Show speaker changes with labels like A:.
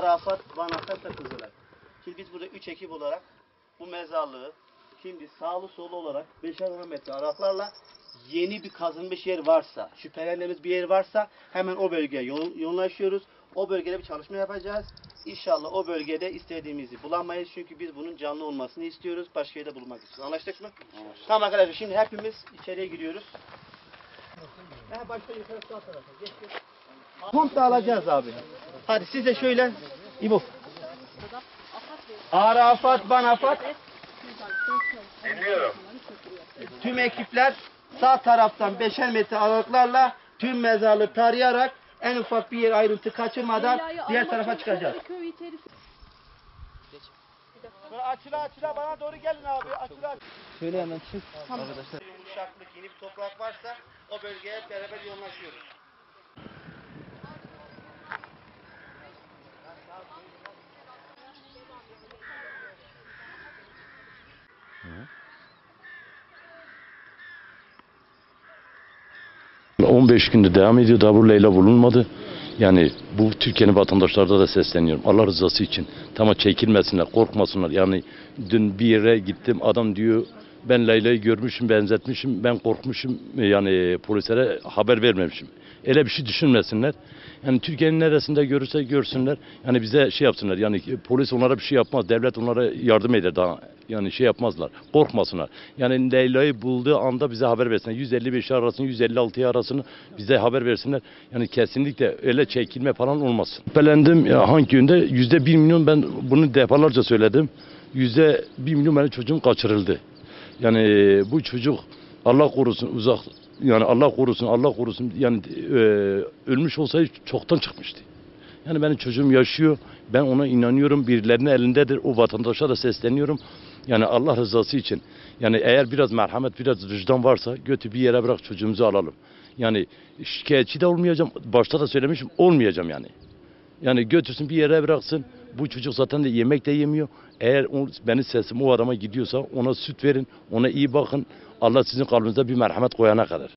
A: Arafat, Vanafat ve Kızılay. Şimdi biz burada 3 ekip olarak bu mezarlığı şimdi sağlı solu olarak 5'er metre aralıklarla yeni bir kazılmış yer varsa, şüphelendiğimiz bir yer varsa hemen o bölgeye yoğunlaşıyoruz. O bölgede bir çalışma yapacağız. İnşallah o bölgede istediğimizi bulamayız. Çünkü biz bunun canlı olmasını istiyoruz. Başka yerde bulmak istiyoruz. Anlaştık mı? Anlaştık. Tamam arkadaşlar, şimdi hepimiz içeriye giriyoruz. Başta yukarı sağ tarafa. Geç. Komple alacağız abi. Hadi siz de şöyle. İbo. Arafat, Banafat.
B: Dinliyorum.
A: Tüm ekipler sağ taraftan 5'er metre aralıklarla tüm mezarlığı tarayarak en ufak bir yer ayrıntı kaçırmadan diğer tarafa çıkacağız. Açıla bana doğru gelin abi. Açıla.
C: Şöyle hemen çık.
A: Tamam. Yumuşaklık, yeni bir toprak varsa o bölgeye hep beraber yoğunlaşıyoruz.
D: Hı. 15 gündür devam ediyor. Daha bu Leyla bulunmadı. Yani bu Türkiye'nin vatandaşlarına da sesleniyorum. Allah rızası için. Tamam, çekilmesinler, korkmasınlar. Yani dün bir yere gittim. Adam diyor ben Leyla'yı görmüşüm, benzetmişim. Ben korkmuşum. Yani polislere haber vermemişim. Öyle bir şey düşünmesinler. Yani Türkiye'nin neresinde görürse görsünler. Yani bize şey yapsınlar. Yani polis onlara bir şey yapmaz. Devlet onlara yardım eder daha. Yani şey yapmazlar. Korkmasınlar. Yani Leyla'yı bulduğu anda bize haber versinler. 155 arasını, 156 arasını bize haber versinler. Yani kesinlikle öyle çekilme falan olmasın. Şüphelendim hangi yönde? %1 milyon, ben bunu defalarca söyledim. %1 milyon benim çocuğum kaçırıldı. Yani bu çocuk Allah korusun uzak, yani Allah korusun yani ölmüş olsaydı çoktan çıkmıştı. Yani benim çocuğum yaşıyor. Ben ona inanıyorum. Birilerinin elindedir. O vatandaşa da sesleniyorum. Yani Allah rızası için. Yani eğer biraz merhamet, biraz vicdan varsa götü bir yere bırak, çocuğumuzu alalım. Yani şikayetçi de olmayacağım. Başta da söylemişim, olmayacağım yani. Yani götürsün bir yere bıraksın. Bu çocuk zaten de yemek de yemiyor. Eğer benim sesim o adama gidiyorsa ona süt verin. Ona iyi bakın. Allah sizin kalbinize bir merhamet koyana kadar.